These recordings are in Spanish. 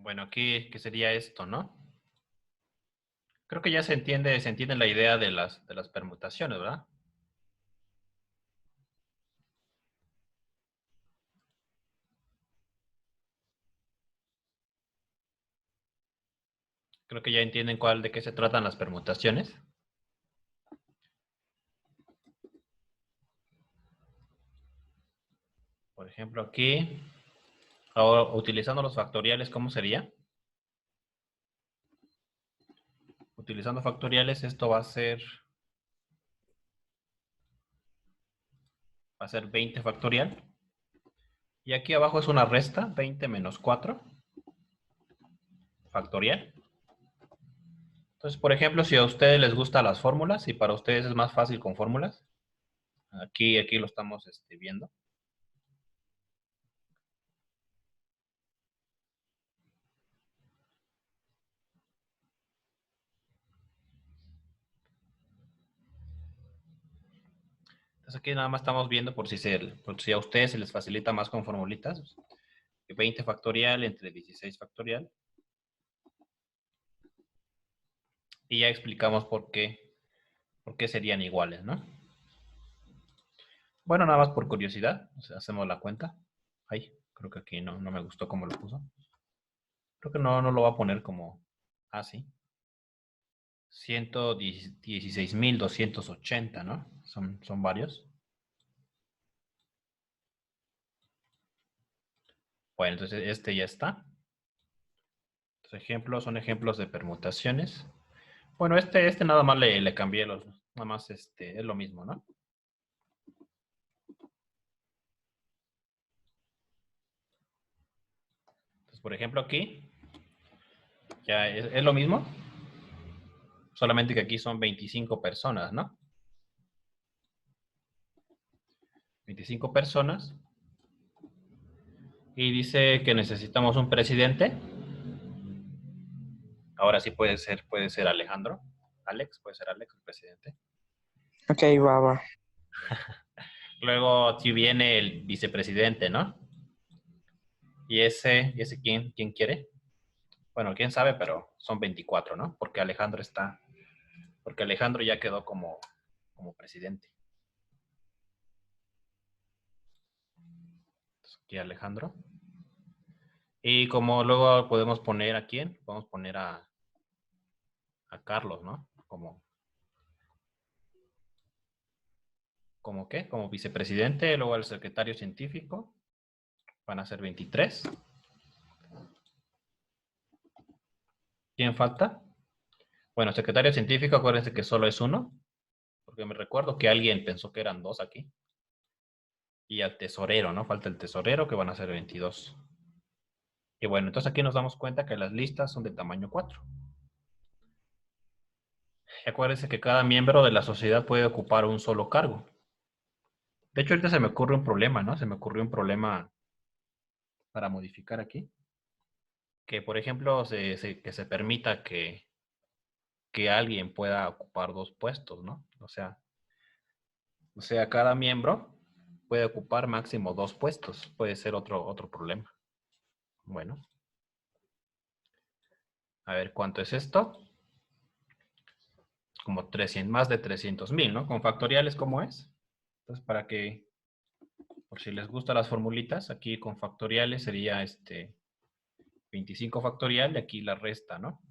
Bueno, aquí, ¿qué sería esto, no? Creo que ya se entiende la idea de las permutaciones, ¿verdad? Creo que ya entienden de qué se tratan las permutaciones. Por ejemplo, aquí, ahora utilizando los factoriales, ¿cómo sería? Utilizando factoriales, esto va a ser 20 factorial. Y aquí abajo es una resta, 20 menos 4 factorial. Entonces, por ejemplo, si a ustedes les gustan las fórmulas y para ustedes es más fácil con fórmulas, aquí lo estamos viendo. Entonces aquí nada más estamos viendo por si a ustedes se les facilita más con formulitas. 20 factorial entre 16 factorial. Y ya explicamos por qué serían iguales, ¿no? Bueno, nada más por curiosidad, hacemos la cuenta. Ay, creo que aquí no me gustó cómo lo puso. Creo que no lo va a poner como así. 116.280, ¿no? Son varios. Bueno, entonces este ya está. Los ejemplos son ejemplos de permutaciones. Bueno, este nada más le cambié nada más es lo mismo, ¿no? Entonces, por ejemplo, aquí ya es lo mismo, solamente que aquí son 25 personas, ¿no? 25 personas. Y dice que necesitamos un presidente. Ahora sí puede ser Alejandro. Alex, puede ser Alex, el presidente. Ok, va, va. Luego aquí viene el vicepresidente, ¿no? ¿Y ese quién quiere? Bueno, quién sabe, pero son 24, ¿no? Porque Alejandro ya quedó como presidente. Entonces, aquí Alejandro. Y como luego podemos poner a quién, podemos poner a Carlos, ¿no? ¿Como qué? Como vicepresidente, luego el secretario científico, van a ser 23. ¿Quién falta? Bueno, secretario científico, acuérdense que solo es uno, porque me recuerdo que alguien pensó que eran dos aquí. Y al tesorero, ¿no? Falta el tesorero, que van a ser 22. Y bueno, entonces aquí nos damos cuenta que las listas son de tamaño 4. Y acuérdense que cada miembro de la sociedad puede ocupar un solo cargo. De hecho, ahorita se me ocurre un problema, ¿no? Se me ocurrió un problema para modificar aquí. Que, por ejemplo, que se permita que alguien pueda ocupar dos puestos, ¿no? O sea, cada miembro puede ocupar máximo dos puestos. Puede ser otro problema. Bueno, a ver cuánto es esto. Como 300, más de 300.000, ¿no? Con factoriales, ¿cómo es? Entonces, por si les gustan las formulitas, aquí con factoriales sería 25 factorial y aquí la resta, ¿no?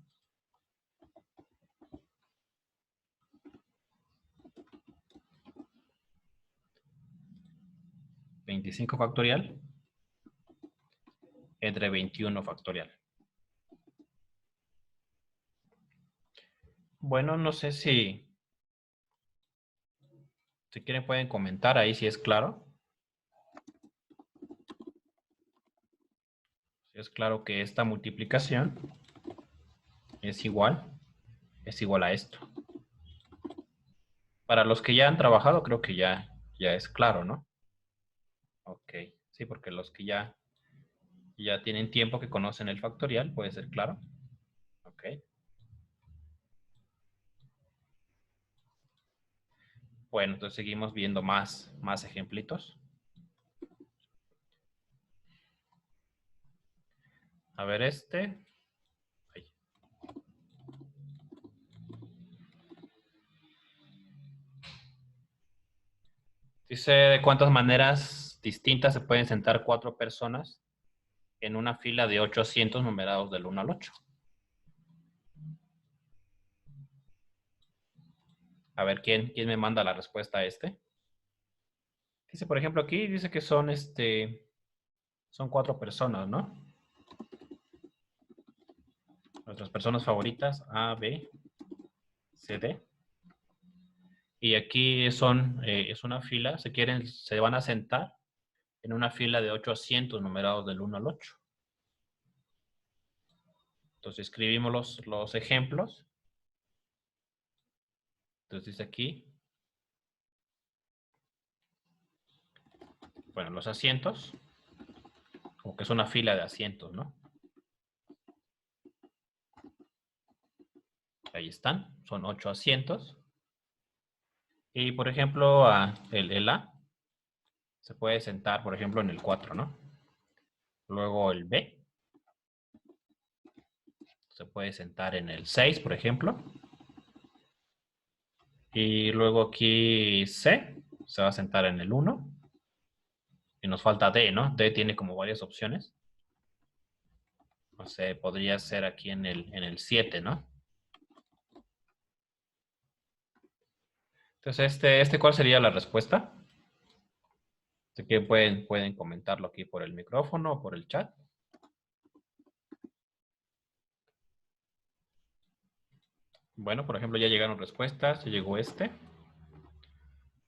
25 factorial entre 21 factorial. Bueno, no sé si quieren pueden comentar ahí si es claro. Si es claro que esta multiplicación es igual a esto. Para los que ya han trabajado, creo que ya es claro, ¿no? Ok, sí, porque los que ya tienen tiempo que conocen el factorial, puede ser claro. Ok. Bueno, entonces seguimos viendo más ejemplitos. A ver este. Ahí. Dice de cuántas maneras distintas se pueden sentar 4 personas en una fila de 8 asientos numerados del 1 al 8. A ver, ¿quién me manda la respuesta a este? Dice, por ejemplo, aquí dice que son son 4 personas, ¿no? Nuestras personas favoritas, A, B, C, D. Y aquí es una fila, se van a sentar en una fila de 8 asientos numerados del 1 al 8. Entonces escribimos los ejemplos. Entonces dice aquí, bueno, los asientos, como que es una fila de asientos, ¿no? Ahí están, son 8 asientos. Y por ejemplo, el A se puede sentar, por ejemplo, en el 4, ¿no? Luego el B se puede sentar en el 6, por ejemplo. Y luego aquí C se va a sentar en el 1. Y nos falta D, ¿no? D tiene como varias opciones. No sé, podría ser aquí en el 7, ¿no? Entonces, ¿cuál sería la respuesta? Así que pueden comentarlo aquí por el micrófono o por el chat. Bueno, por ejemplo, ya llegaron respuestas, ya llegó este.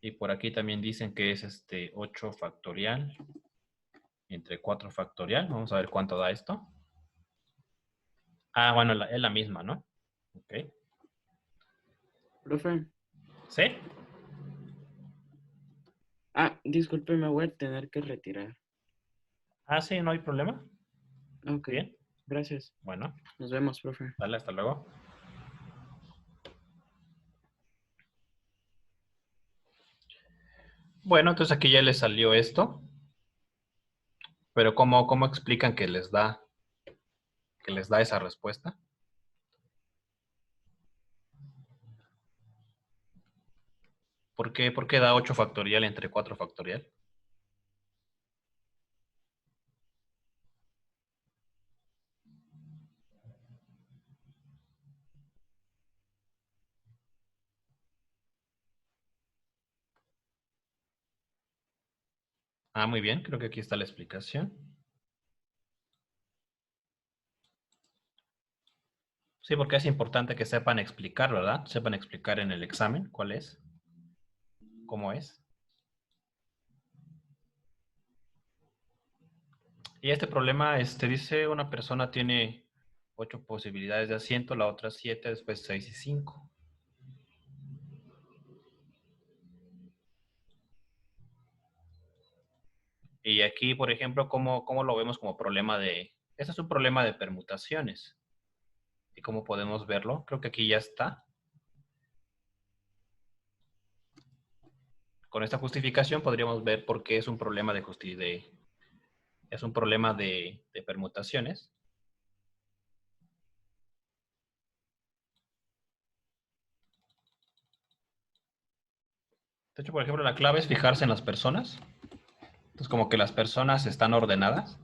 Y por aquí también dicen que es 8 factorial entre 4 factorial. Vamos a ver cuánto da esto. Ah, bueno, es la misma, ¿no? Ok. Profe. ¿Sí? Disculpe, me voy a tener que retirar. Ah, sí, no hay problema. Ok, Bien. gracias. Bueno, Nos vemos, profe. dale, hasta luego. Bueno, entonces aquí ya les salió esto. Pero ¿cómo explican que les da esa respuesta? ¿Por qué da 8 factorial entre 4 factorial? Ah, muy bien, creo que aquí está la explicación. Sí, porque es importante que sepan explicar, ¿verdad? Sepan explicar en el examen cuál es, cómo es. Y este problema, dice una persona tiene 8 posibilidades de asiento, la otra 7, después 6 y 5. Y aquí, por ejemplo, ¿cómo lo vemos como problema este es un problema de permutaciones. ¿Y cómo podemos verlo? Creo que aquí ya está. Con esta justificación podríamos ver por qué es un problema es un problema de permutaciones. De hecho, por ejemplo, la clave es fijarse en las personas. Entonces, como que las personas están ordenadas.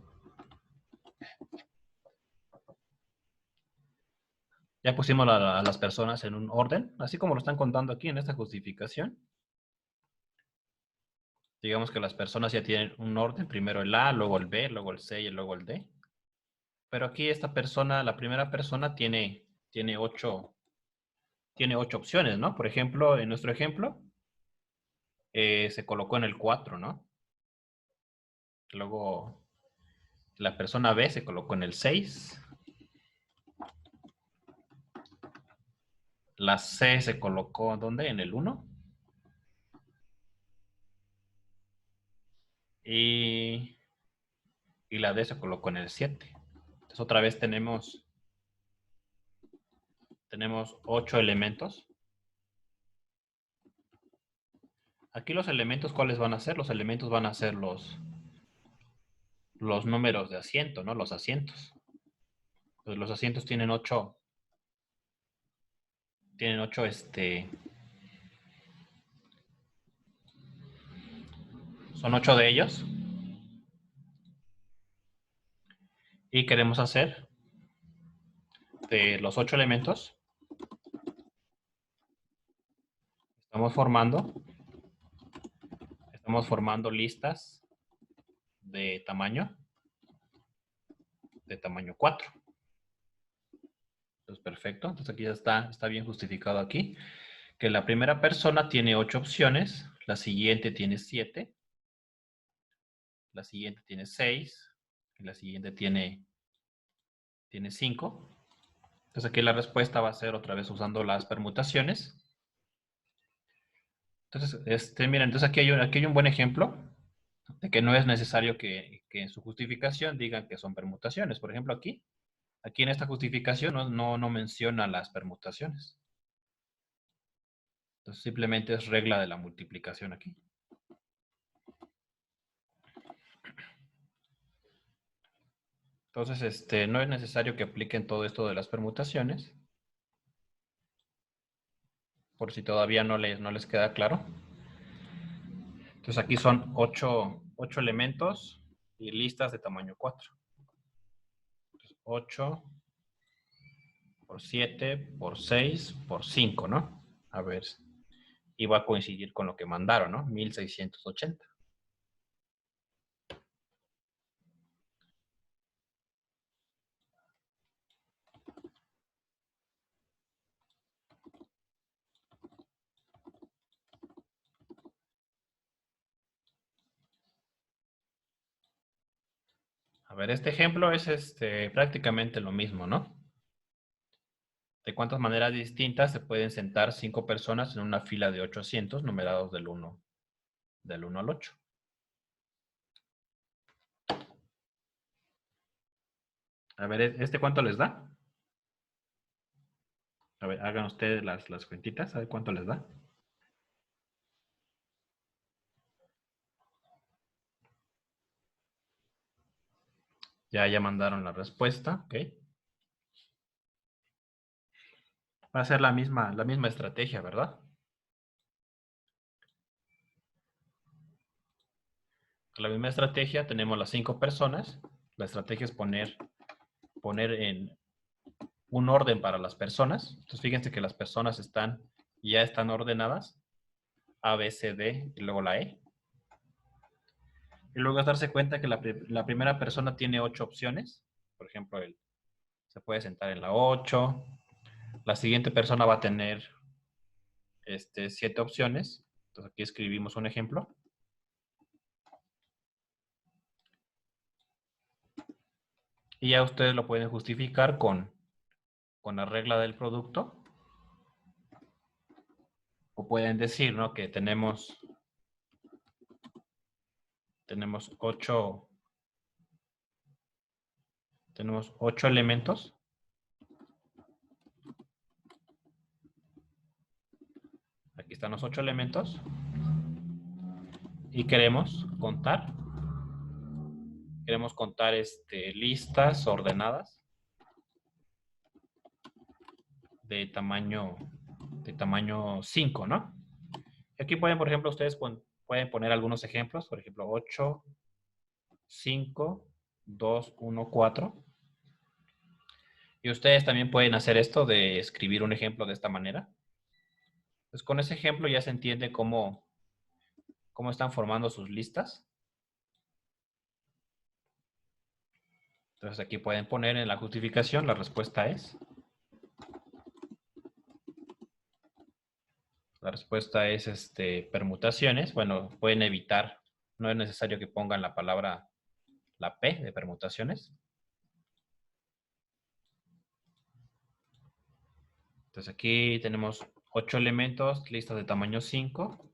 Ya pusimos a las personas en un orden, así como lo están contando aquí en esta justificación. Digamos que las personas ya tienen un orden, primero el A, luego el B, luego el C y luego el D. Pero aquí esta persona, la primera persona tiene 8 opciones, ¿no? Por ejemplo, en nuestro ejemplo, se colocó en el 4, ¿no? Luego la persona B se colocó en el 6. La C se colocó, ¿dónde? En el 1. Y, y la D se colocó en el 7. Entonces otra vez tenemos 8 elementos. Aquí los elementos, ¿cuáles van a ser? Los elementos van a ser los números de asiento, ¿no? Los asientos. Pues los asientos tienen 8, son 8 de ellos. Y queremos hacer de los 8 elementos, estamos formando listas de tamaño 4. Entonces, perfecto. Entonces aquí ya está bien justificado aquí. Que la primera persona tiene 8 opciones, la siguiente tiene 7, la siguiente tiene 6, y la siguiente tiene 5. Entonces aquí la respuesta va a ser otra vez usando las permutaciones. Entonces, miren, entonces aquí hay un buen ejemplo de que no es necesario que en su justificación digan que son permutaciones. Por ejemplo, aquí en esta justificación no menciona las permutaciones. Entonces simplemente es regla de la multiplicación aquí. Entonces, no es necesario que apliquen todo esto de las permutaciones, por si todavía no les queda claro. Entonces aquí son 8 elementos y listas de tamaño 4. Entonces, 8 por 7 por 6 por 5, ¿no? A ver, y va a coincidir con lo que mandaron, ¿no? 1680. A ver, este ejemplo es prácticamente lo mismo, ¿no? ¿De cuántas maneras distintas se pueden sentar 5 personas en una fila de 8 asientos numerados del 1 al 8? A ver, ¿cuánto les da? A ver, hagan ustedes las cuentitas, a ver cuánto les da. Ya mandaron la respuesta, ¿ok? Va a ser la misma estrategia, ¿verdad? La misma estrategia, tenemos las 5 personas. La estrategia es poner en un orden para las personas. Entonces, fíjense que las personas ya están ordenadas. A, B, C, D y luego la E. Y luego es darse cuenta que la primera persona tiene 8 opciones. Por ejemplo, él se puede sentar en la 8. La siguiente persona va a tener 7 opciones. Entonces aquí escribimos un ejemplo. Y ya ustedes lo pueden justificar con la regla del producto. O pueden decir, ¿no? Que tenemos 8 elementos. Aquí están los 8 elementos. Y queremos contar listas ordenadas de tamaño 5, ¿no? Aquí pueden, por ejemplo, ustedes pueden poner algunos ejemplos, por ejemplo, 8, 5, 2, 1, 4. Y ustedes también pueden hacer esto de escribir un ejemplo de esta manera. Pues con ese ejemplo ya se entiende cómo están formando sus listas. Entonces aquí pueden poner en la justificación, la respuesta es permutaciones. Bueno, pueden evitar, no es necesario que pongan la palabra, la P de permutaciones. Entonces aquí tenemos 8 elementos, listas de tamaño 5.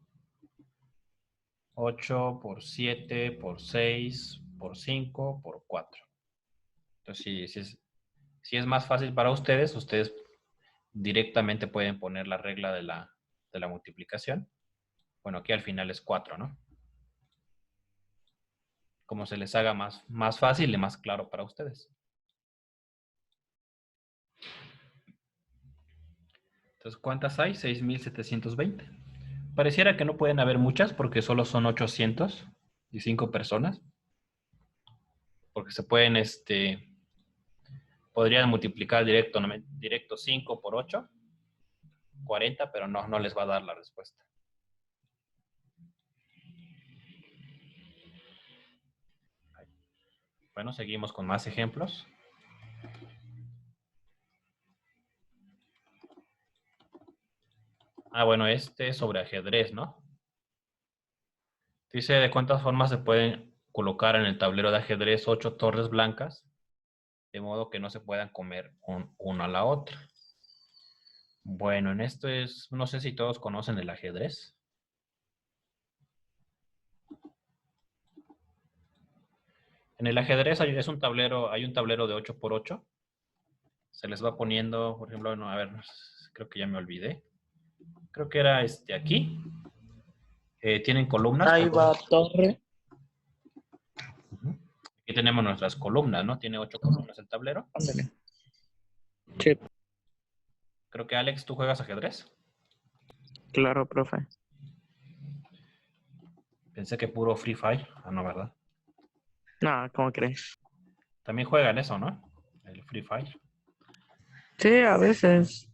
8 por 7 por 6 por 5 por 4. Entonces, si es más fácil para ustedes directamente pueden poner la regla de la multiplicación. Bueno, aquí al final es 4, ¿no? Como se les haga más fácil y más claro para ustedes. Entonces, ¿cuántas hay? 6.720. Pareciera que no pueden haber muchas porque solo son 805 personas. Porque se pueden, podrían multiplicar directo 5 por 8, 40, pero no les va a dar la respuesta. Bueno, seguimos con más ejemplos. Bueno, este es sobre ajedrez, ¿no? Dice de cuántas formas se pueden colocar en el tablero de ajedrez 8 torres blancas, de modo que no se puedan comer una a la otra. Bueno, en esto no sé si todos conocen el ajedrez. En el ajedrez hay un tablero de 8 por 8. Se les va poniendo, por ejemplo, no, a ver, creo que ya me olvidé. Creo que era aquí. Tienen columnas. Ahí va torre. Aquí tenemos nuestras columnas, ¿no? Tiene 8 columnas el tablero. Ándale. Sí, Creo que Alex, ¿tú juegas ajedrez? claro, profe. Pensé que puro Free Fire. No, ¿verdad? No, ¿cómo crees? También juegan eso, ¿no? El Free Fire. Sí, a veces.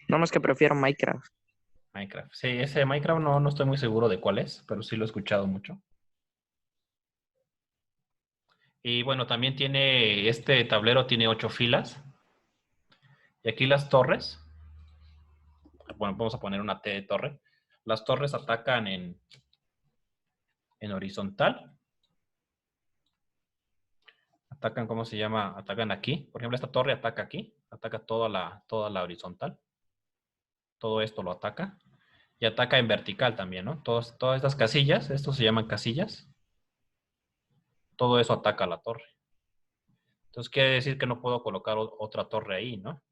No más que prefiero Minecraft. Minecraft. Sí, ese Minecraft no estoy muy seguro de cuál es, pero sí lo he escuchado mucho. Y bueno, también este tablero tiene 8 filas. Y aquí las torres, bueno, vamos a poner una T de torre. Las torres atacan en horizontal. Atacan, ¿cómo se llama? Atacan aquí. Por ejemplo, esta torre ataca aquí. Ataca toda la horizontal. Todo esto lo ataca. Y ataca en vertical también, ¿no? Todas estas casillas, estos se llaman casillas. Todo eso ataca a la torre. Entonces quiere decir que no puedo colocar otra torre ahí, ¿no?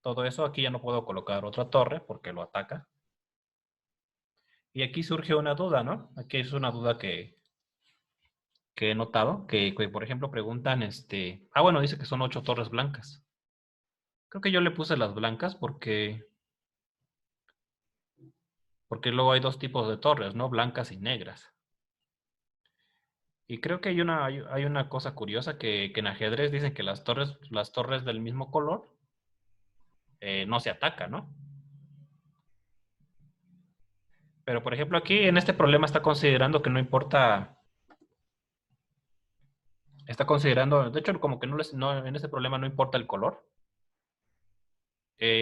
Todo eso aquí ya no puedo colocar otra torre porque lo ataca. Y aquí surge una duda, ¿no? Aquí es una duda que he notado, que por ejemplo preguntan, bueno, dice que son 8 torres blancas. Creo que yo le puse las blancas porque luego hay 2 tipos de torres, ¿no? Blancas y negras. Y creo que hay una cosa curiosa que en ajedrez dicen que las torres del mismo color no se atacan, ¿no? Pero por ejemplo aquí en este problema está considerando que no importa, está considerando, de hecho como que en este problema no importa el color.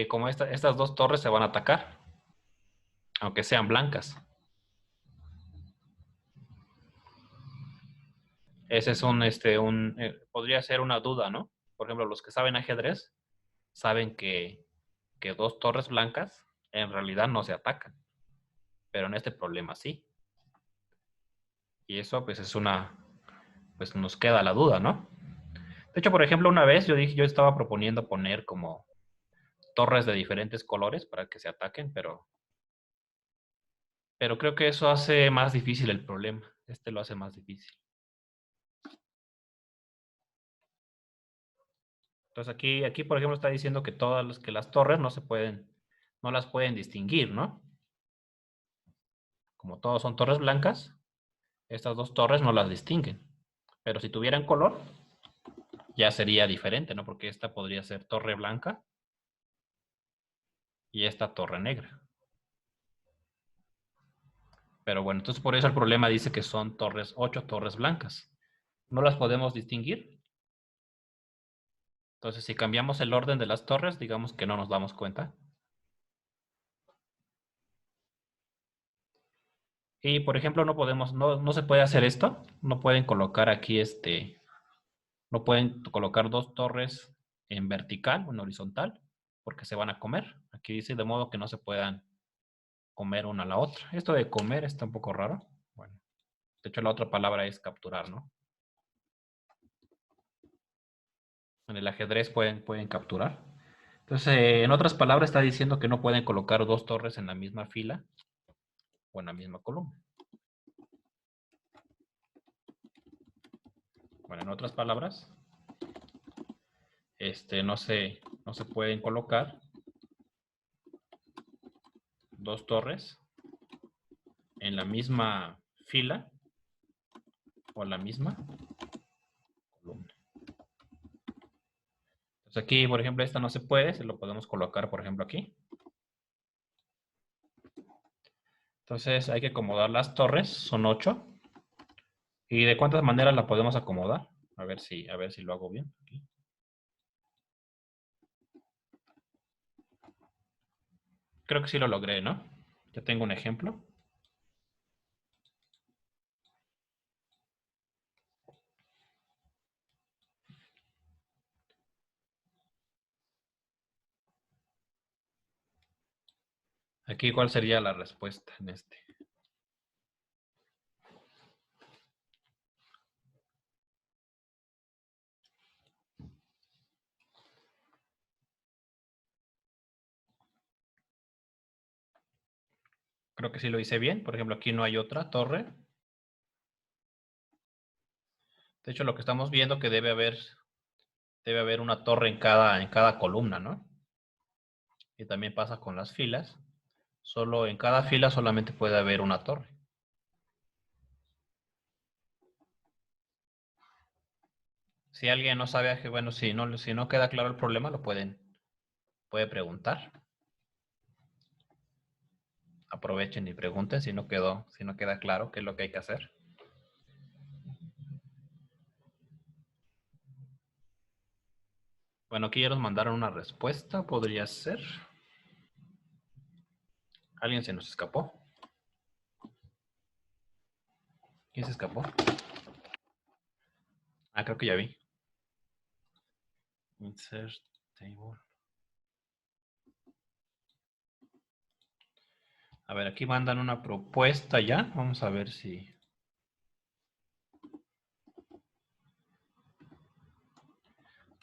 Como estas 2 torres se van a atacar, aunque sean blancas. Ese es podría ser una duda, ¿no? Por ejemplo, los que saben ajedrez saben que 2 torres blancas en realidad no se atacan, pero en este problema sí. Y eso pues pues nos queda la duda, ¿no? De hecho, por ejemplo, una vez yo estaba proponiendo poner como torres de diferentes colores para que se ataquen, pero creo que eso hace más difícil el problema. Lo hace más difícil. Entonces aquí por ejemplo está diciendo que que las torres no las pueden distinguir, ¿no? Como todos son torres blancas, estas 2 torres no las distinguen. Pero si tuvieran color, ya sería diferente, ¿no? Porque esta podría ser torre blanca y esta torre negra. Pero bueno, entonces por eso el problema dice que son 8 torres blancas. No las podemos distinguir. Entonces si cambiamos el orden de las torres, digamos que no nos damos cuenta. Y por ejemplo, no se puede hacer esto. No pueden colocar aquí no pueden colocar 2 torres en vertical o en horizontal, porque se van a comer. Aquí dice de modo que no se puedan comer una a la otra. Esto de comer está un poco raro. Bueno, de hecho la otra palabra es capturar, ¿no? En el ajedrez pueden capturar. Entonces, en otras palabras, está diciendo que no pueden colocar 2 torres en la misma fila o en la misma columna. Bueno, en otras palabras, no se pueden colocar dos torres en la misma fila o la misma columna. Entonces aquí, por ejemplo, esta no se puede, se lo podemos colocar, por ejemplo, aquí. Entonces hay que acomodar las torres, son 8. ¿Y de cuántas maneras la podemos acomodar? A ver si lo hago bien. Aquí. Creo que sí lo logré, ¿no? Ya tengo un ejemplo. Aquí, ¿cuál sería la respuesta en este? Creo que sí lo hice bien. Por ejemplo, aquí no hay otra torre. De hecho, lo que estamos viendo que debe haber una torre en cada columna, ¿no? Y también pasa con las filas. Solo en cada fila solamente puede haber una torre. Si alguien no sabe, bueno, si no queda claro el problema, puede preguntar. Aprovechen y pregunten si no queda claro qué es lo que hay que hacer. Bueno, aquí ya nos mandaron una respuesta, podría ser. ¿Alguien se nos escapó? ¿Quién se escapó? Ah, creo que ya vi. Insert table. A ver, aquí mandan una propuesta ya. Vamos a ver si...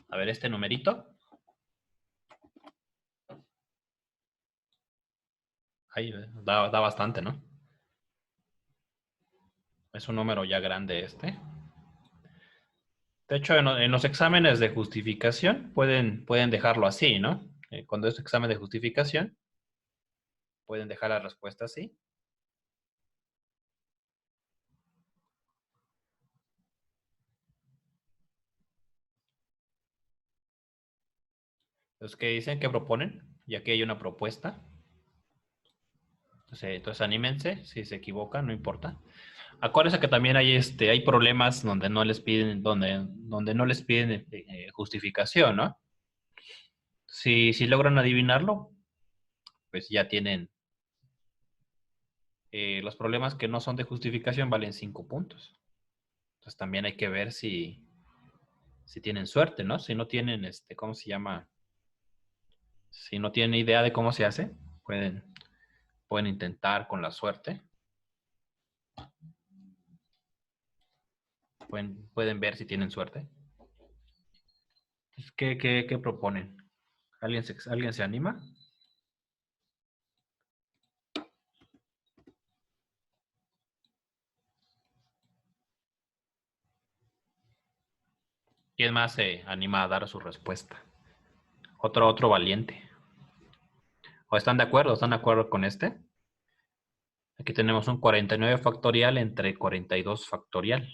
A ver, este numerito. Ahí da bastante, ¿no? Es un número ya grande este. De hecho, en los exámenes de justificación pueden dejarlo así, ¿no? Cuando es examen de justificación, pueden dejar la respuesta así. Entonces, ¿qué dicen? ¿Qué proponen? Y aquí hay una propuesta. Entonces anímense, si se equivocan, no importa. Acuérdense que también hay problemas donde no les piden, donde no les piden justificación, ¿no? Si logran adivinarlo, pues ya tienen los problemas que no son de justificación valen 5 puntos. Entonces también hay que ver si tienen suerte, ¿no? Si no tienen, ¿cómo se llama? Si no tienen idea de cómo se hace, pueden intentar con la suerte. Pueden ver si tienen suerte. ¿Qué proponen? ¿Alguien se anima? ¿Quién más se anima a dar su respuesta? Otro valiente. ¿O están de acuerdo? ¿Están de acuerdo con este? Aquí tenemos un 49 factorial entre 42 factorial.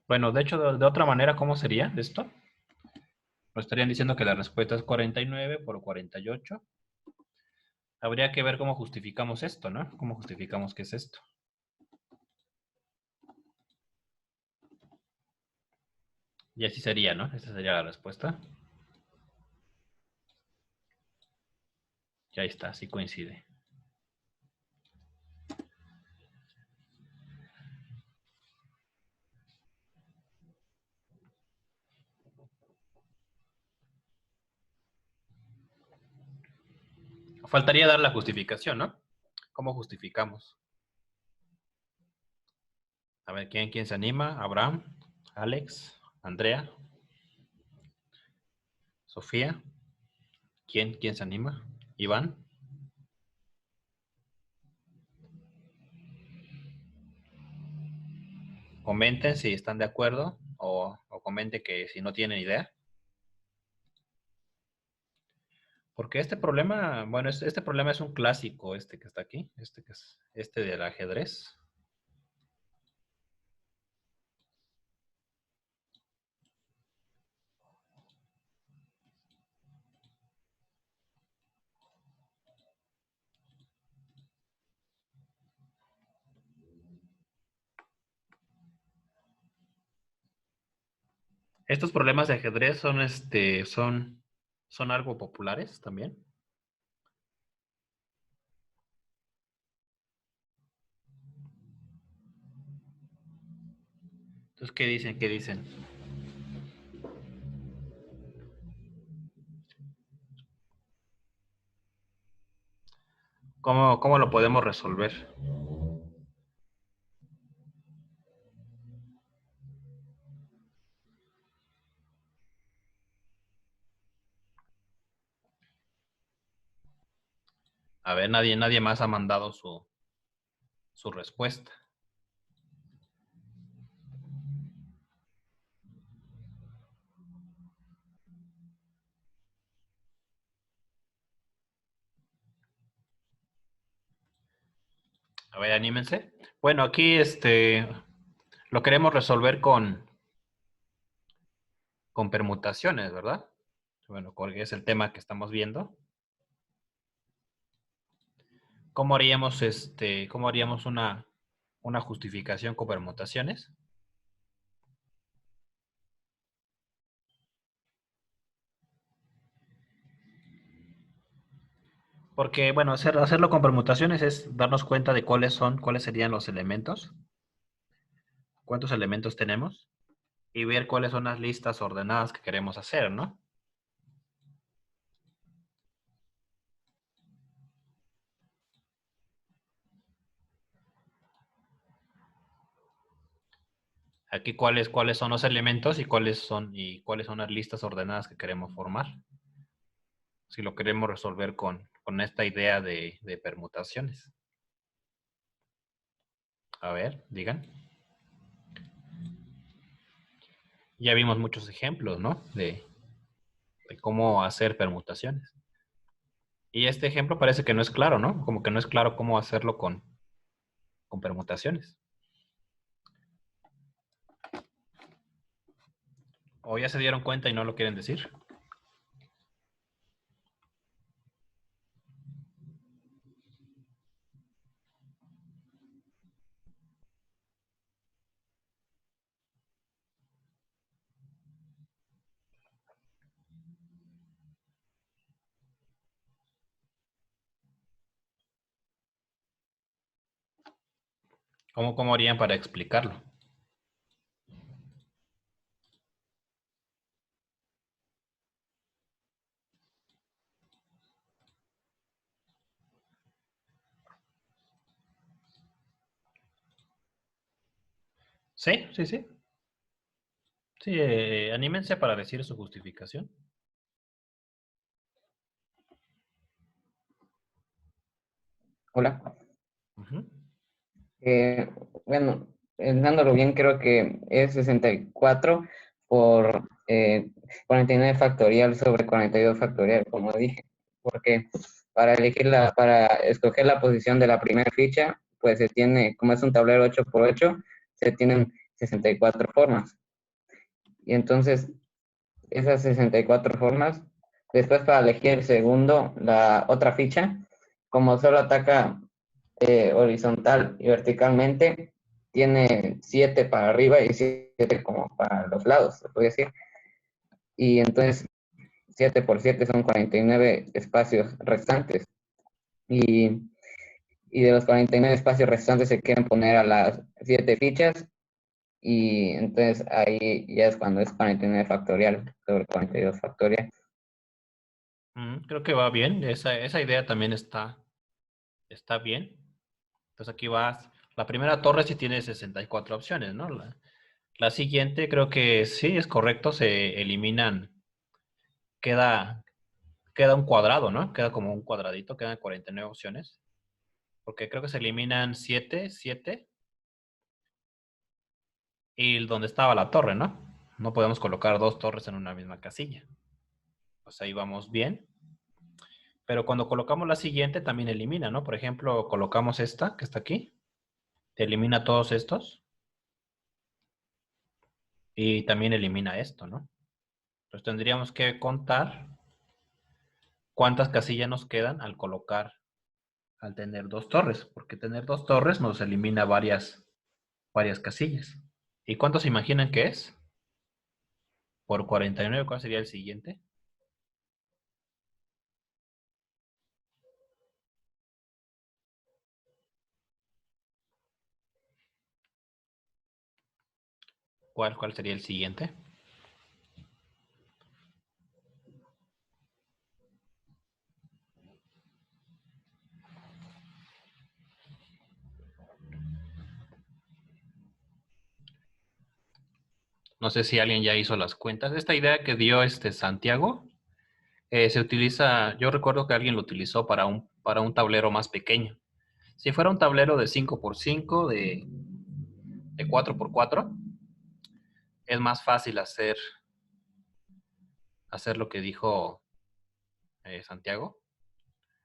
Bueno, de hecho, de otra manera, ¿cómo sería esto? Nos estarían diciendo que la respuesta es 49 por 48. Habría que ver cómo justificamos esto, ¿no? ¿Cómo justificamos qué es esto? Y así sería, ¿no? Esta sería la respuesta. Y ahí está, sí coincide. Faltaría dar la justificación, ¿no? ¿Cómo justificamos? A ver, ¿quién se anima? Abraham, Alex, Andrea, Sofía. ¿Quién se anima? Iván. Comenten si están de acuerdo o comenten que si no tienen idea. Porque este problema, bueno, este problema es un clásico, este que está aquí, que es este del ajedrez. Estos problemas de ajedrez son algo populares también. Entonces, ¿qué dicen? ¿Qué dicen? ¿Cómo lo podemos resolver? A ver, nadie más ha mandado su respuesta. A ver, anímense. Bueno, aquí lo queremos resolver con permutaciones, ¿verdad? Bueno, porque es el tema que estamos viendo. ¿Cómo haríamos una justificación con permutaciones? Porque, bueno, hacerlo con permutaciones es darnos cuenta de cuáles serían los elementos, cuántos elementos tenemos, y ver cuáles son las listas ordenadas que queremos hacer, ¿no? Aquí cuáles son los elementos y cuáles son las listas ordenadas que queremos formar. Si lo queremos resolver con esta idea de permutaciones. A ver, digan. Ya vimos muchos ejemplos, ¿no? De cómo hacer permutaciones. Y este ejemplo parece que no es claro, ¿no? Como que no es claro cómo hacerlo con permutaciones. O ya se dieron cuenta y no lo quieren decir. ¿Cómo harían para explicarlo? Sí, sí, sí. Sí, anímense para decir su justificación. Hola. Ujú. Eh, bueno, dándolo bien, creo que es 64 por 49 factorial sobre 42 factorial, como dije, porque para escoger la posición de la primera ficha, pues se tiene, como es un tablero 8 por 8, se tienen 64 formas. Y entonces, esas 64 formas, después para elegir el segundo, la otra ficha, como solo ataca horizontal y verticalmente, tiene 7 para arriba y 7 como para los lados, se puede decir. Y entonces 7 por 7 son 49 espacios restantes. Y, y de los 49 espacios restantes se quieren poner a las 7 fichas. Y entonces ahí ya es cuando es 49 factorial sobre 42 factorial. Creo que va bien. Esa idea también está bien. Entonces aquí vas. La primera torre sí tiene 64 opciones, ¿no? La siguiente creo que sí es correcto. Se eliminan. Queda, queda un cuadrado, ¿no? Queda como un cuadradito. Quedan 49 opciones. Porque creo que se eliminan 7 y donde estaba la torre, ¿no? No podemos colocar dos torres en una misma casilla. Pues ahí vamos bien. Pero cuando colocamos la siguiente también elimina, ¿no? Por ejemplo, colocamos esta que está aquí. Te elimina todos estos. Y también elimina esto, ¿no? Entonces tendríamos que contar cuántas casillas nos quedan al colocar, al tener dos torres. Porque tener dos torres nos elimina varias casillas. ¿Y cuántos se imaginan que es? Por 49, ¿cuál sería el siguiente? ¿Cuál sería el siguiente? No sé si alguien ya hizo las cuentas. Esta idea que dio Santiago se utiliza, yo recuerdo que alguien lo utilizó para un tablero más pequeño. Si fuera un tablero de 5x5, de 4x4, es más fácil hacer lo que dijo Santiago.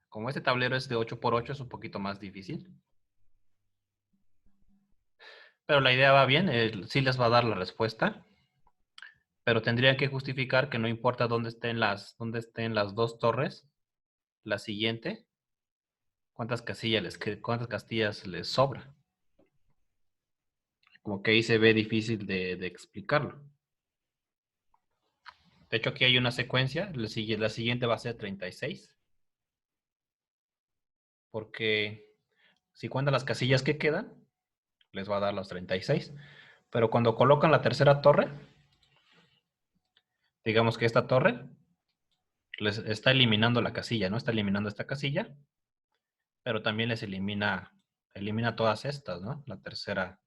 Como este tablero es de 8x8, es un poquito más difícil. Pero la idea va bien, sí les va a dar la respuesta. Pero tendrían que justificar que no importa dónde estén las dos torres, la siguiente, cuántas castillas les sobra. Como que ahí se ve difícil de explicarlo. De hecho, aquí hay una secuencia. La siguiente va a ser 36. Porque si cuentan las casillas que quedan, les va a dar las 36. Pero cuando colocan la tercera torre, digamos que esta torre les está eliminando la casilla, ¿no? Está eliminando esta casilla, pero también les elimina todas estas, ¿no? La tercera.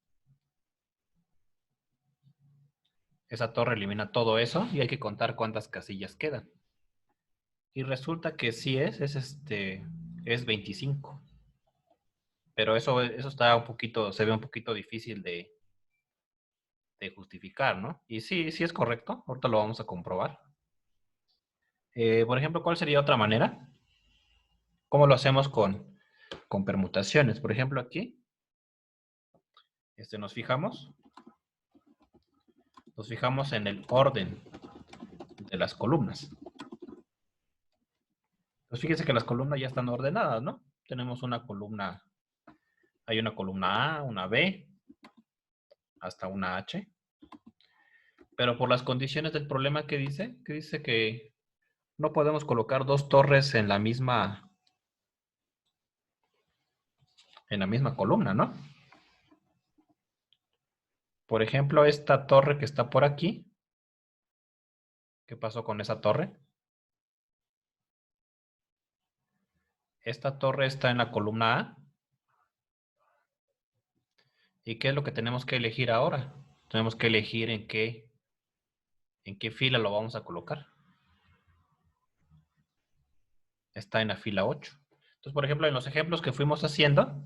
Esa torre elimina todo eso y hay que contar cuántas casillas quedan. Y resulta que sí es 25. Pero eso está se ve un poquito difícil de justificar, ¿no? Y sí es correcto. Ahorita lo vamos a comprobar. Por ejemplo, ¿cuál sería otra manera? ¿Cómo lo hacemos con permutaciones? Por ejemplo, aquí nos fijamos en el orden de las columnas. Pues fíjense que las columnas ya están ordenadas, ¿no? Tenemos una columna, hay una columna A, una B, hasta una H. Pero por las condiciones del problema que dice que no podemos colocar dos torres en la misma columna, ¿no? Por ejemplo, esta torre que está por aquí, ¿qué pasó con esa torre? Esta torre está en la columna A. ¿Y qué es lo que tenemos que elegir ahora? Tenemos que elegir en qué fila lo vamos a colocar. Está en la fila 8. Entonces, por ejemplo, en los ejemplos que fuimos haciendo,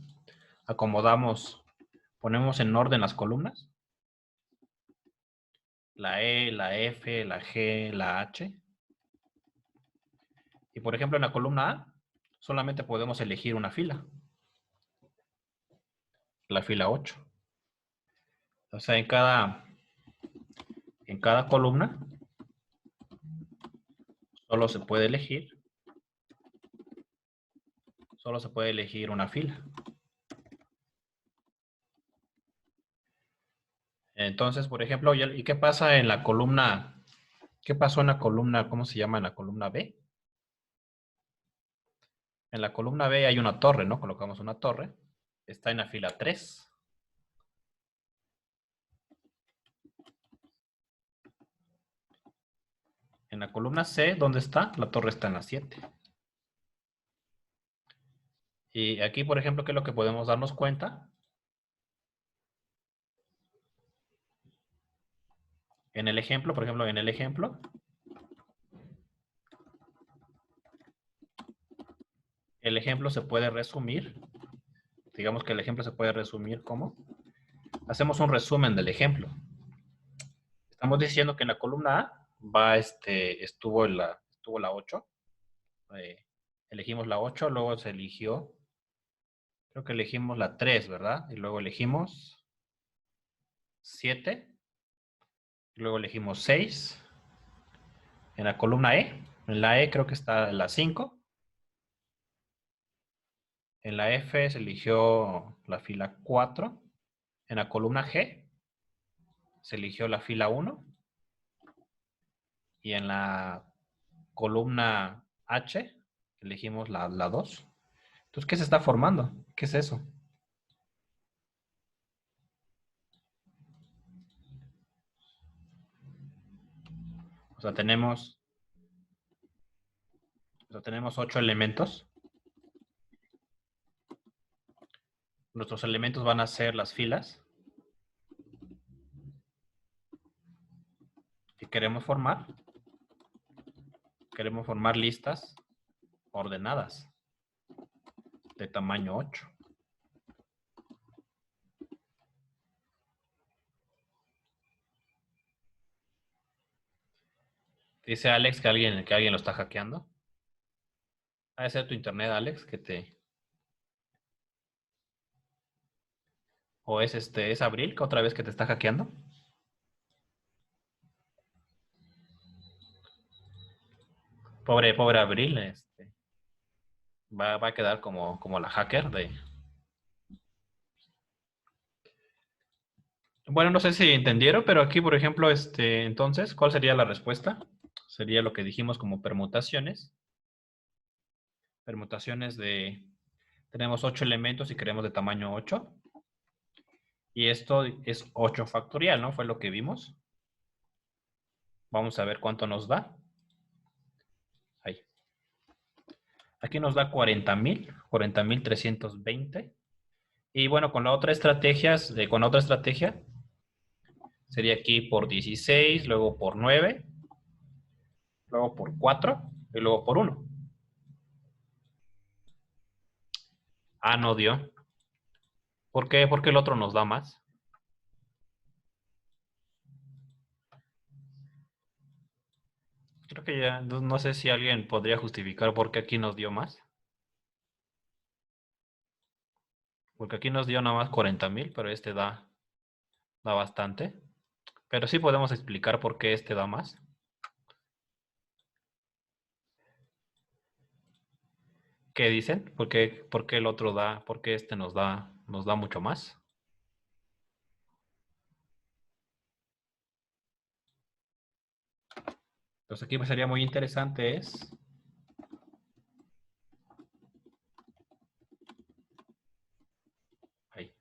ponemos en orden las columnas. La E, la F, la G, la H. Y por ejemplo, en la columna A, solamente podemos elegir una fila. La fila 8. O sea, en cada columna solo se puede elegir una fila. Entonces, por ejemplo, ¿y qué pasa en la columna? ¿Qué pasó en la columna? ¿Cómo se llama? En la columna B. En la columna B hay una torre, ¿no? Colocamos una torre. Está en la fila 3. En la columna C, ¿dónde está? La torre está en la 7. Y aquí, por ejemplo, ¿qué es lo que podemos darnos cuenta? En el ejemplo, por ejemplo, el ejemplo se puede resumir. Digamos que el ejemplo se puede resumir como. Hacemos un resumen del ejemplo. Estamos diciendo que en la columna A estuvo la 8. Elegimos la 8, luego se eligió, creo que elegimos la 3, ¿verdad? Y luego elegimos 7, y luego elegimos 6. En la columna E, en la E creo que está la 5. En la F se eligió la fila 4. En la columna G se eligió la fila 1. Y en la columna H elegimos la 2. Entonces, ¿qué se está formando? ¿Qué es eso? O sea, tenemos 8 elementos. Nuestros elementos van a ser las filas que queremos formar. Queremos formar listas ordenadas de tamaño 8. Dice Alex que alguien lo está hackeando. Ha de ser tu internet, Alex, que te... ¿O es Abril que otra vez que te está hackeando? Pobre Abril, va a quedar como la hacker de... Bueno, no sé si entendieron, pero aquí, por ejemplo, entonces, ¿cuál sería la respuesta? Sería lo que dijimos como permutaciones. Permutaciones de... Tenemos 8 elementos y queremos de tamaño 8. Y esto es 8 factorial, ¿no? Fue lo que vimos. Vamos a ver cuánto nos da. Ahí. Aquí nos da 40.320. Y bueno, con la otra estrategia sería aquí por 16, luego por 9, luego por 4 y luego por 1. Ah, no dio. ¿Por qué? Porque el otro nos da más. Creo que ya, no sé si alguien podría justificar por qué aquí nos dio más. Porque aquí nos dio nada más 40.000, pero da bastante. Pero sí podemos explicar por qué este da más. ¿Qué dicen? ¿Por qué el otro da? ¿Por qué este nos da mucho más? Entonces aquí sería muy interesante ahí.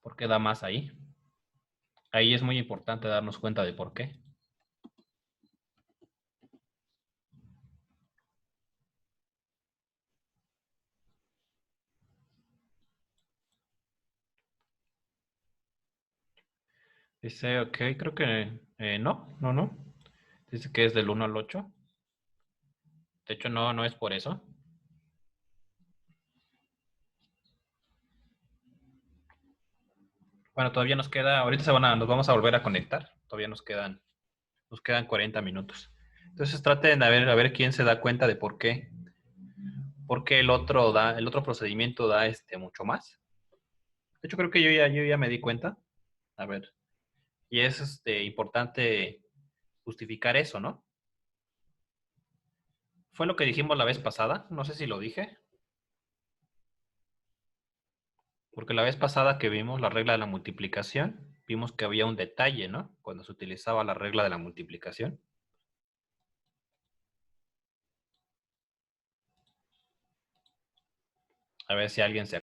¿Por qué da más ahí? Ahí es muy importante darnos cuenta de por qué. Dice, ok, creo que no. Dice que es del 1 al 8. De hecho, no es por eso. Bueno, todavía nos queda, ahorita nos vamos a volver a conectar. Todavía nos quedan 40 minutos. Entonces traten de a ver quién se da cuenta de por qué el otro procedimiento da mucho más. De hecho, creo que yo ya me di cuenta. A ver. Y es importante justificar eso, ¿no? Fue lo que dijimos la vez pasada. No sé si lo dije. Porque la vez pasada que vimos la regla de la multiplicación, vimos que había un detalle, ¿no? Cuando se utilizaba la regla de la multiplicación. A ver si alguien se